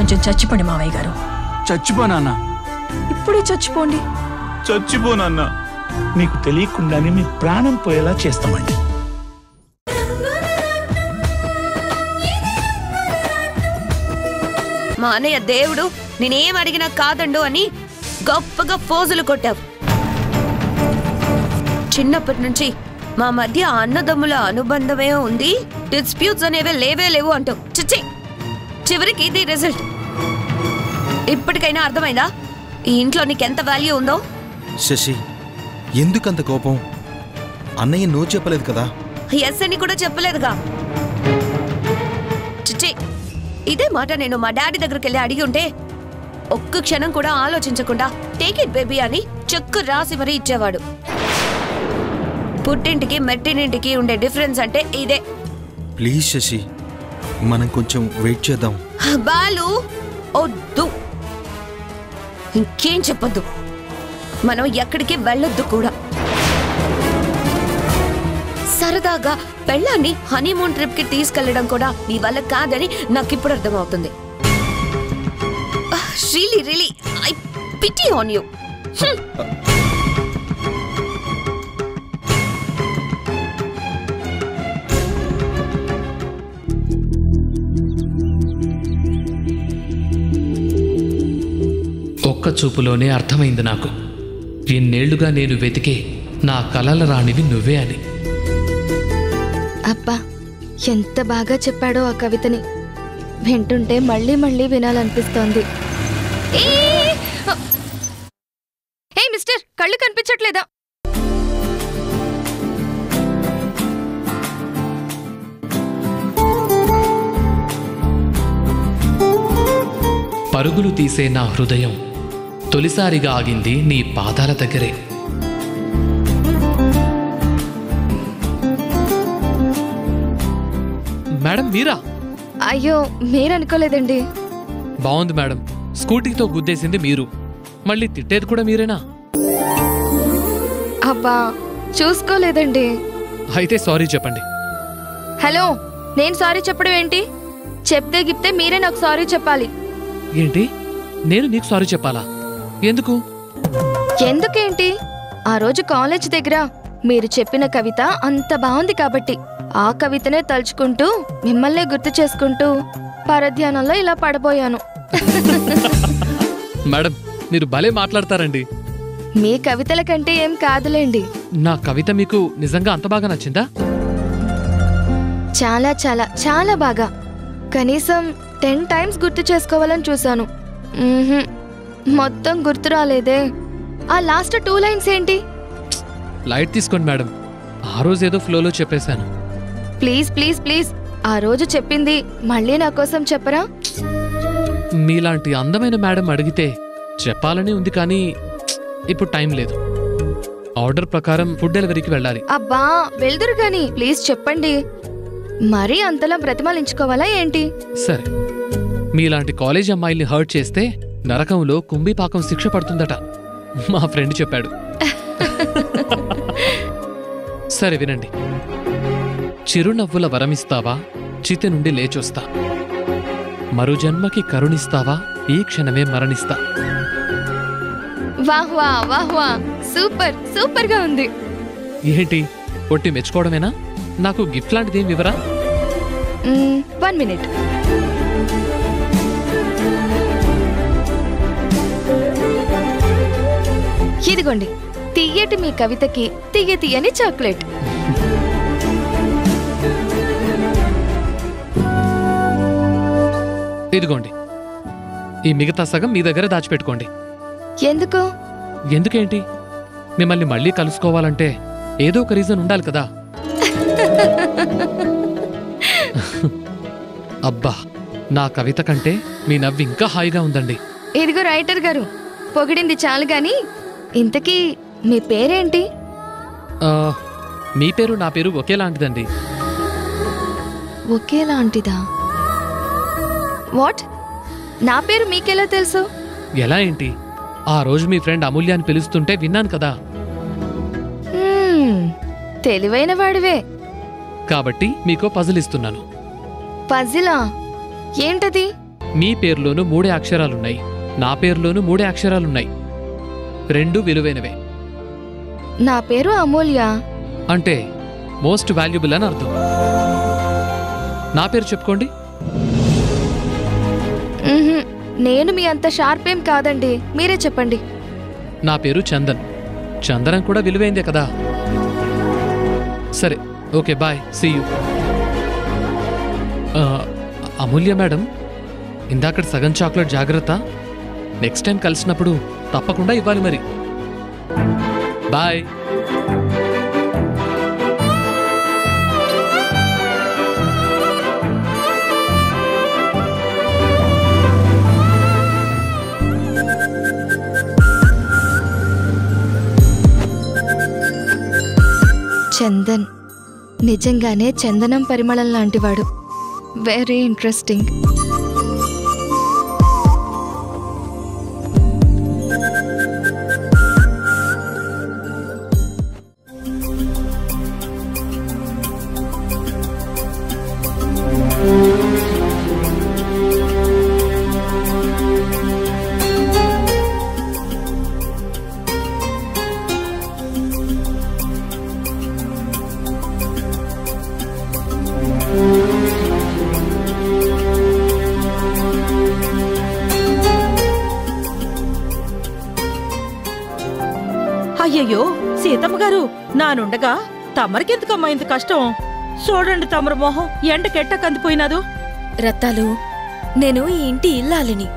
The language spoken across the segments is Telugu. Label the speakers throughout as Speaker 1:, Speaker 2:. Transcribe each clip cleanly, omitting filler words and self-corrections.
Speaker 1: కొంచెం చచ్చిపోండి మావయ్య గారు.
Speaker 2: చచ్చిపోనా?
Speaker 1: ఇప్పుడే చచ్చిపోండి.
Speaker 2: చచ్చిపోనన్నా. మీకు తెలియకుండానే మీ ప్రాణం పోయేలా చేస్తామండి.
Speaker 3: మా అన్నయ్య దేవుడు నేనేం అడిగినా కాదండు అని గొప్పగా ఫోజులు కొట్టావు. చిన్నప్పటి నుంచి మా మధ్య అన్నదమ్ముల అనుబంధమే ఉంది, డిస్ప్యూట్స్ అనేవే లేవు అంటావు. చిచ్చి, చివరికి ఇది రిజల్ట్. ఇప్పటికైనా అర్థమైందా ఈ ఇంట్లో నీకెంత వాల్యూ ఉందో?
Speaker 4: శశి, ఎందుకంత కోపం? అన్నయ్య నువ్వు చెప్పలేదు కదా.
Speaker 3: ఎస్ అని కూడా చెప్పలేదుగా. చిచ్చి, ఇదే మాట నేను మా డాడీ దగ్గరికి వెళ్ళి అడిగి ఉంటే ఒక్క క్షణం కూడా ఆలోచించకుండా టేక్ ఇట్ బేబీ అని చెక్కు రాసి మరీ ఇచ్చేవాడు. పుట్టింటికి మెట్టినింటికి ఉండే డిఫరెన్స్ అంటే ఇదే.
Speaker 4: ప్లీజ్ శశి, మనం కొంచెం వెయిట్ చేద్దాం.
Speaker 3: బాలు వద్దు, ఇంకేం చెప్పొద్దు, మనం ఎక్కడికి వెళ్ళొద్దు కూడా. సరదాగా పెళ్ళాన్ని హనీమూన్ ట్రిప్ కి తీసుకెళ్లడం కూడా నీ వల్ల కాదని నాకు ఇప్పుడు అర్థమవుతుంది. Really I pity on you.
Speaker 5: ఒక్క చూపులోనే అర్థమైంది నాకు, ఎన్నేళ్లుగా నేను వెతికే నా కలల రాణివి నువ్వే అని.
Speaker 6: అబ్బా, ఎంత బాగా చెప్పాడో ఆ కవితని. వింటుంటే మళ్ళీ మళ్ళీ వినాలనిపిస్తోంది. ఏ మిస్టర్, కళ్ళు కనిపించట్లేదా?
Speaker 5: పరుగులు తీసే నా హృదయం తొలిసారిగా ఆగింది నీ పాదాల దగ్గరే. మేడం మీరా?
Speaker 6: అయ్యో, మీరనుకోలేదండి.
Speaker 5: బాగుంది మేడం, స్కూటీతో గుద్దేసింది మీరు, మళ్ళీ తిట్టేది కూడా మీరేనా?
Speaker 6: అబ్బా, చూసుకోలేదండి.
Speaker 5: అయితే సారీ చెప్పండి.
Speaker 6: హలో, నేను సారీ చెప్పడం ఏంటి? చెప్తే గిప్తే మీరే నాకు సారీ చెప్పాలి.
Speaker 5: ఏంటి, నేను నీకు సారీ చెప్పాలా? ఎందుకు?
Speaker 6: ఎందుకేంటి, ఆ రోజు కాలేజ్ దగ్గర మీరు చెప్పిన కవిత అంత బాగుంది కాబట్టి ఆ కవితనే తలుచుకుంటూ మిమ్మల్నే గుర్తు చేసుకుంటూ పరధ్యానంలో ఇలా పడబోయాను.
Speaker 5: మేడం, మీరు భలే మాట్లాడతారండి.
Speaker 6: మీ కవితల కంటే ఏం కాదులేండి.
Speaker 5: నా కవిత మీకు నిజంగా అంత బాగా నచ్చిందా?
Speaker 6: చాలా చాలా చాలా బాగా. కనీసం 10 times గుర్తు చేసుకోవాలని చూశాను. మొత్తం గుర్తు రాలేదే. ఆ లాస్ట్ 2 lines ఏంటి?
Speaker 5: లైట్ తీసుకోండి మేడం, ఆ రోజు ఏదో ఫ్లోలో చెప్పేశాను.
Speaker 6: ప్లీజ్ ప్లీజ్ ప్లీజ్, ఆ రోజు చెప్పింది మళ్ళీ నా కోసం చెప్పరా?
Speaker 5: మీలాంటి అందమైన మేడం అడిగితే చెప్పాలని ఉంది, కానీ ఇప్పుడు టైం లేదు. ఆర్డర్ ప్రకారం ఫుడ్ డెలివరీకి వెళ్ళాలి.
Speaker 6: అబ్బా, వెళ్దురు గాని ప్లీజ్ చెప్పండి. మరీ అంతలా బ్రతిమాలించుకోవాలా ఏంటి?
Speaker 5: సరే, మీలాంటి కాలేజ్ అమ్మాయిల్ని హర్ట్ చేస్తే నరకంలో కుంభీపాకం శిక్ష పడుతుందట మా ఫ్రెండ్ చెప్పాడు. సరే వినండి. చిరునవ్వుల వరమిస్తావా, చితి నుండి లేచొస్తా, మరు జన్మకి కరుణిస్తావా, ఈ క్షణమే మరణిస్తా.
Speaker 6: వాహ్ వా వాహ్ వా, సూపర్ సూపర్ గా ఉంది.
Speaker 5: ఏంటి, ఒట్టి మెచ్చుకోవడమేనా? నాకు గిఫ్ట్ లాంటిదేం వివరా?
Speaker 6: 1 minute. ఇదిగోండి, తియ్యటి మీ కవితకి తియ్య తియ్యని చాక్లెట్.
Speaker 5: ఇదిగోండి, ఈ మిగతా సగం మీ దగ్గర దాచిపెట్టుకోండి.
Speaker 6: ఎందుకు?
Speaker 5: ఎందుకేంటి, మిమ్మల్ని మళ్ళీ కలుసుకోవాలంటే ఏదో ఒక రీజన్ ఉండాలి కదా. అబ్బా, నా కవిత కంటే మీ నవ్వు ఇంకా హాయిగా ఉందండి.
Speaker 6: ఇదిగో రైటర్ గారు, పొగిడింది చాలు గాని ఇంతకీ మీ పేరేంటి?
Speaker 5: మీ పేరు నా పేరు ఒకేలాంటిదండి.
Speaker 6: ఒకేలాంటిదా? వాట్? నా పేరు మీకెలా తెలుసు?
Speaker 5: ఎలా ఏంటి, ఆ రోజు మీ ఫ్రెండ్ అమూల్యాన్ని పిలుస్తుంటే విన్నాను కదా.
Speaker 6: తెలివైన వాడివే.
Speaker 5: కాబట్టి మీకో పజిల్ ఇస్తున్నాను.
Speaker 6: పజిలా? ఏంటది?
Speaker 5: మీ పేరులోనూ 3 అక్షరాలున్నాయి, నా పేరులోనూ 3 అక్షరాలున్నాయి. 2 విలువైనవే.
Speaker 6: నా పేరు అమూల్య.
Speaker 5: అంటే మోస్ట్ వాల్యుబుల్ అని అర్థం. నా పేరు చెప్పుకోండి.
Speaker 6: మ్మ్హ్మ్. నేను మీ అంత షార్పేం కాదండి, మీరే చెప్పండి.
Speaker 5: నా పేరు చందన్. చందనం కూడా విలువైందే కదా. సరే, okay, bye, see you. Amulya madam, ఇందాక సగం చాక్లెట్ జాగ్రత్త. నెక్స్ట్ టైం కలిసినప్పుడు తప్పకుండా ఇవ్వాలి మరి. బాయ్.
Speaker 6: చందన్ నిజంగానే చందనం పరిమళం లాంటివాడు. Very interesting.
Speaker 7: అయ్యయ్యో సీతమ్మ గారు, నానుండగా తమరికెందుకమ్మా ఇంత కష్టం? చూడండి తమరు మొహం ఎండకెట్ట కందిపోయినాదు.
Speaker 1: రత్తాలు, నేను ఈ ఇంటి ఇల్లాలిని,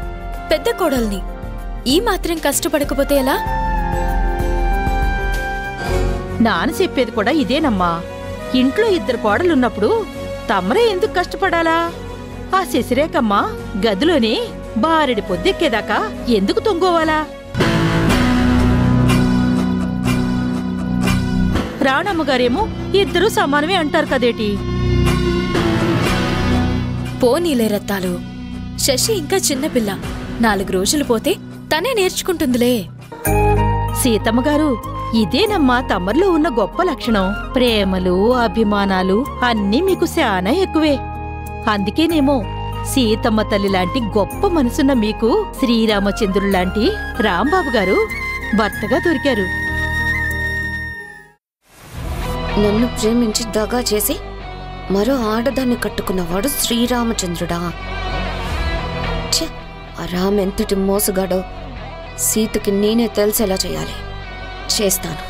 Speaker 1: పెద్ద కోడల్ని. ఈ మాత్రం కష్టపడకపోతే ఎలా?
Speaker 7: నాన్న చెప్పేది కూడా ఇదేనమ్మా. ఇంట్లో 2 కోడలున్నప్పుడు తమరే ఎందుకు కష్టపడాలా? ఆ శశిరేఖమ్మ గదిలోనే బారెడి పొద్దెక్కేదాకా ఎందుకు తొంగోవాలా? రాణమ్మగారేమో 2 సమానమే అంటారు కదేటి.
Speaker 1: పోనీలే రత్తాలు, శశి ఇంకా చిన్నపిల్ల. 4 రోజులు పోతే తనే నేర్చుకుంటుందిలే.
Speaker 7: సీతమ్మగారు, ఇదేనమ్మా తమర్లో ఉన్న గొప్ప లక్షణం. ప్రేమలు, అభిమానాలు అన్నీ మీకు శానా ఎక్కువే. అందుకేనేమో సీతమ్మ తల్లి లాంటి గొప్ప మనసున్న మీకు శ్రీరామచంద్రుల్లాంటి రాంబాబు గారు భర్తగా దొరికారు.
Speaker 3: నన్ను ప్రేమించి దగా చేసి మరో ఆడదాన్ని కట్టుకున్నవాడు శ్రీరామచంద్రుడా? ఛ! ఆ రామ్ ఎంతటి మోసగాడో సీతకి నేనే తెలిసేలా చేయాలి. చేస్తాను.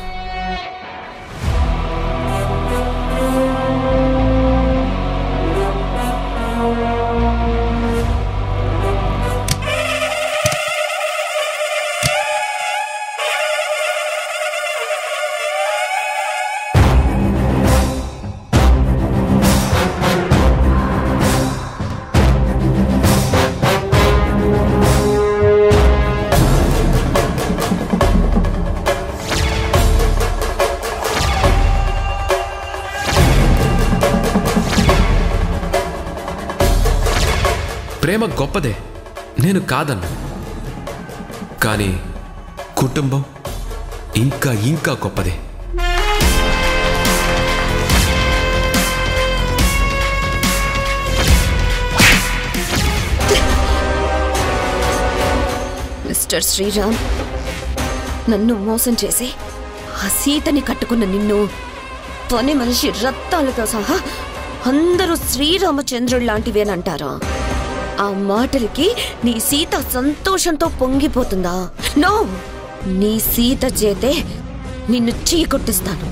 Speaker 8: ప్రేమ గొప్పదే, నేను కాదన్నా. కానీ కుటుంబం ఇంకా ఇంకా గొప్పదే.
Speaker 3: మిస్టర్ శ్రీరామ్, నన్ను మోసం చేసి ఆ సీతని కట్టుకున్న నిన్ను పని మనిషి రత్తాలతో సహా అందరూ శ్రీరామచంద్రుడు లాంటివేనంటారా? ఆ మాటలకి నీ సీత సంతోషంతో పొంగిపోతుందా? నో, నీ సీత చేతే నిన్ను చీకొట్టిస్తాను.